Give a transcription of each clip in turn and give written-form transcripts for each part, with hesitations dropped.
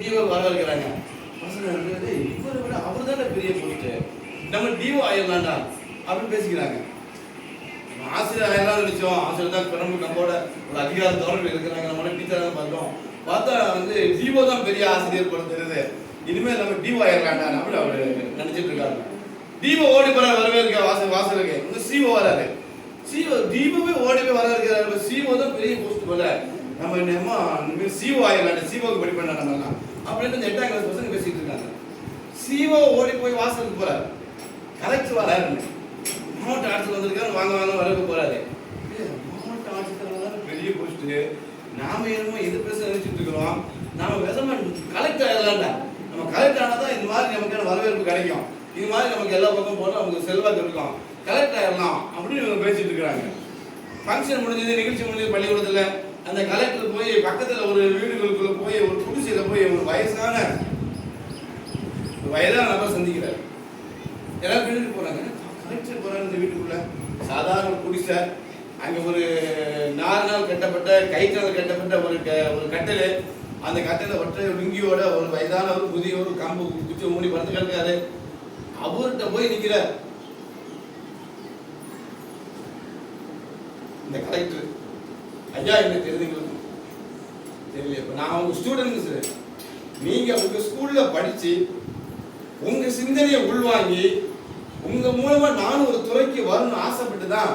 DO வர இருக்கிறாங்க. பசங்க இவரை விட அவர் தானே பெரிய போஸ்ட்டு, நம்ம டிஓ ஆயிடலாம்டா அப்படின்னு பேசிக்கிறாங்க. ஆசிரியர் ஆயிரலாம் நினைச்சோம். ஆசிரியர் தான் பெரும் நம்மளோட ஒரு அதிகார தோரர்கள் இருக்கிறாங்க. நம்மளோட டீச்சராக தான் பார்த்தோம். பார்த்தா டிஓ தான் பெரிய ஆசிரியர் போல தெரியுது. இனிமேல் நம்ம டிஓ ஆயிடலாம்டா அப்படின்னு அவர் நினைச்சிட்டு இருக்காங்க. டிஓ ஓடி போற வரவே இருக்க வாசலுக்கு இன்னும் சிஓ வராரு. சிஓ டிஓவே ஓடி போய் வர இருக்கிறாரு. சிஓ தான் பெரிய போஸ்ட் போல, நம்ம என்னமோ சிஓ ஆயிடலாம், சிஓக்கு படி பண்ண நம்மலாம் அப்படின்னு இந்த 8ஆம் கிளாஸ் பசங்க பேசிட்டு இருக்காங்க. சிஓ ஓடி போய் வாசலுக்கு போறாரு. கலெக்டர் வராருன்னு மாவட்ட ஆட்சியர் வந்திருக்காரு. வாங்க வாங்க வரவே போறாரு. மாவட்ட ஆட்சியர் பெரிய போஸ்ட்டு, நாம என்னமோ இது பேச நினைச்சிட்டு இருக்கிறோம். நாம விதமா கலெக்டர் ஆயிடலாம்டா, நம்ம கலெக்டர் ஆனாதான் இந்த மாதிரி நமக்கு வரவேற்பு கிடைக்கும், இது மாதிரி நமக்கு எல்லா பக்கம் போனால் நமக்கு செல்வாக்கு இருக்கும், கலெக்டர் ஆயிடலாம் அப்படின்னு இவங்க பேசிட்டு இருக்கிறாங்க. ஃபங்க்ஷன் முடிஞ்சது, நிகழ்ச்சி முடிஞ்சது பள்ளிக்கூடத்தில். அந்த கலெக்டர் போய் பக்கத்தில் ஒரு வீடுகளுக்குள்ள போய் ஒரு குடிசையில் போய் ஒரு வயதான நபர் சந்திக்கிறார். எல்லாரும் வீட்டுக்கு போறாங்க. கலெக்டர் போறாரு இந்த வீட்டுக்குள்ள. சாதாரண குடிசை, அங்கே ஒரு 4 நாள் கட்டப்பட்ட கைத்தால் கட்டப்பட்ட ஒரு கட்டல். அந்த கட்டளை ஒற்றை லுங்கியோட ஒரு வயதான ஒரு புதிய ஒரு கம்பு குச்சி மூடி படுத்து கிடக்காரு. அவர்கிட்ட போய் நிற்கிறார் இந்த கலெக்டர். ஐயா எனக்கு தெரிஞ்சுங்களுக்கு தெரியல. இப்போ நான் உங்க ஸ்டூடெண்ட்ஸ், நீங்க உங்க ஸ்கூல்ல படிச்சு உங்க சிந்தனையை உள்வாங்கி உங்க மூலமா நானும் ஒரு துறைக்கு வரணும்னு ஆசைப்பட்டு தான்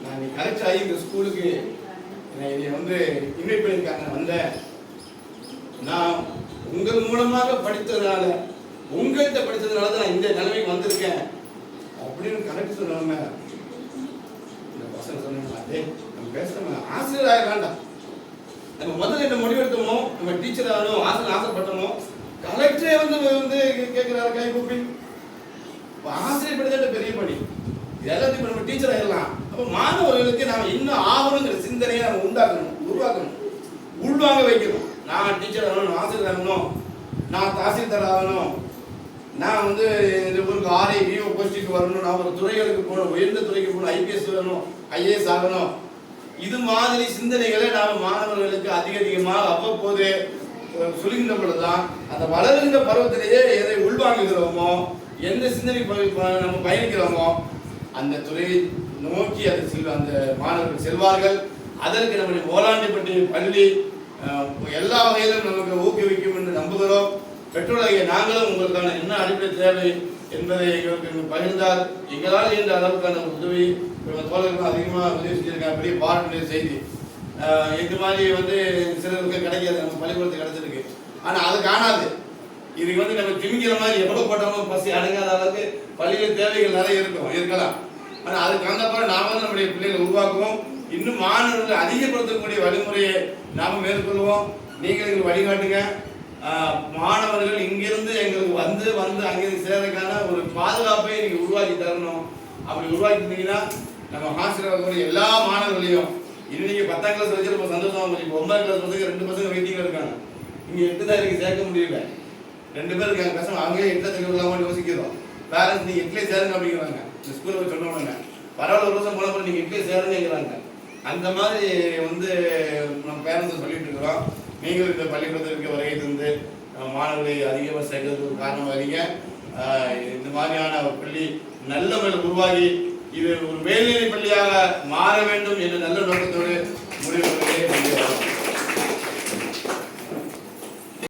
நான் கலெக்டர் ஆகி இந்த ஸ்கூலுக்கு என்னை இன்வைட் பண்ணியிருக்காங்க வந்தேன். நான் உங்கள் மூலமாக படித்ததுனால, உங்கள்கிட்ட படித்ததுனால தான் நான் இந்த நிலைமைக்கு வந்திருக்கேன் அப்படின்னு கலெக்டர் சொன்னாங்க. இந்த பசங்க சொன்னாங்க, நம்ம பேசுறோம் ஆசிரியர் ஆயிடலாம்டா. நம்ம முதல்ல என்ன முடிவெடுத்தோமோ, நம்ம டீச்சர் ஆகணும் ஆசிரியர் ஆசைப்பட்டோமோ, கலெக்டரே கேட்கிறாரு கை கூப்பி. ஆசிரியர் படித்த பெரிய படி, எல்லாத்தையும் நம்ம டீச்சர் ஆயிடலாம். அப்போ மாணவர்களுக்கு நாம் இன்னும் ஆகணுங்கிற சிந்தனையை நம்ம உருவாக்கணும், உள்வாங்க வைக்கணும். நான் டீச்சர் ஆகணும், ஆசிரியர் ஆகணும், நான் தாசில்தார் ஆகணும், நான் இந்த ஊருக்கு ஆர்ஐ விஓ போஸ்ட்டுக்கு வரணும், நான் ஒரு துறைகளுக்கு போகணும், உயர்ந்த துறைக்கு போகணும், ஐபிஎஸ் வரணும், ஐஏஎஸ் ஆகணும். இது மாதிரி சிந்தனைகளை நாம் மாணவர்களுக்கு அதிகமாக அவ்வப்போது சொல்கின்ற பொழுதுதான் அந்த வளர்கின்ற பருவத்திலேயே எதை உள்வாங்குகிறோமோ, எந்த சிந்தனை நம்ம பயணிக்கிறோமோ அந்த துறையை நோக்கி அந்த மாணவர்கள் செல்வார்கள். அதற்கு நம்முடைய ஓலாண்டிப்பட்டி பள்ளி எல்லா வகையிலும் நமக்கு ஊக்குவிக்கும் என்று நம்புகிறோம். பெற்றோராகிய நாங்களும் உங்களுக்கான என்ன அடிப்படை தேவை என்பதை எங்களுக்கு பகிர்ந்தால் எங்களால் என்ற அளவுக்கான உதவி தோழர்கள் அதிகமாக உதவி செஞ்சிருக்காங்க. பெரிய பாராட்டு செய்தி. இது மாதிரி சிலருக்கு கிடைக்காது, நம்ம பள்ளிக்கூடத்துக்கு கிடைச்சிருக்கு. ஆனால் அது காணாது. இதுக்கு நம்ம திமிக்கிற மாதிரி எவ்வளோ போட்டாலும் பசி அடங்காத அளவுக்கு பள்ளிகள் தேவைகள் நிறைய இருக்கலாம். ஆனால் அதுக்கு வந்தப்பறம் நாம நம்முடைய பிள்ளைகளை உருவாக்குவோம். இன்னும் மாணவர்களை அதிகப்படுத்தக்கூடிய வழிமுறையை நாம் மேற்கொள்வோம். நீங்கள் எங்களுக்கு வழிகாட்டுங்க. மாணவர்கள் இங்கிருந்து எங்களுக்கு வந்து அங்கிருந்து சேர்றதுக்கான ஒரு பாதுகாப்பை நீங்கள் உருவாக்கி தரணும். அப்படி உருவாக்கிட்டீங்கன்னா நம்ம ஆசிரியர்களுடைய எல்லா மாணவர்களையும் இன்னைக்கு 10ஆம் கிளாஸ் வச்சு ரொம்ப சந்தோஷமா. இப்போ 9ஆம் கிளாஸ் வந்து 2 பசங்க வெயிட்டிங்ல இருக்காங்க. இங்கே 8 தான் இருக்கு, சேர்க்க முடியல. 2 பேர் இருக்காங்க. பசங்க அங்கேயே 8 தகுதியில்லாமல் யோசிக்கிறோம். பேரண்ட்ஸ் நீங்கள் 8லேயே சேருங்க அப்படிங்கிறாங்க. இந்த ஸ்கூலில் போய் சொன்னோம்னாங்க பரவாயில்ல, ஒரு வருஷம் போனப்போ நீங்கள் 8லேயே சேருங்கிறாங்க. அந்த மாதிரி நம்ம பேரண்ட்ஸ் சொல்லிட்டு இருக்கிறோம். நீங்கள் இந்த பள்ளிக்கூடத்திற்கு வருகை தந்து மாணவர்களை அதிகமாக சேர்க்கறதுக்கு காரணம் வரீங்க. இந்த மாதிரியான ஒரு பள்ளி நல்ல முறையில் உருவாகி இது ஒரு மேல்நிலை பள்ளியாக மாற வேண்டும் என்ற நல்ல நோக்கத்தோடு முடிவு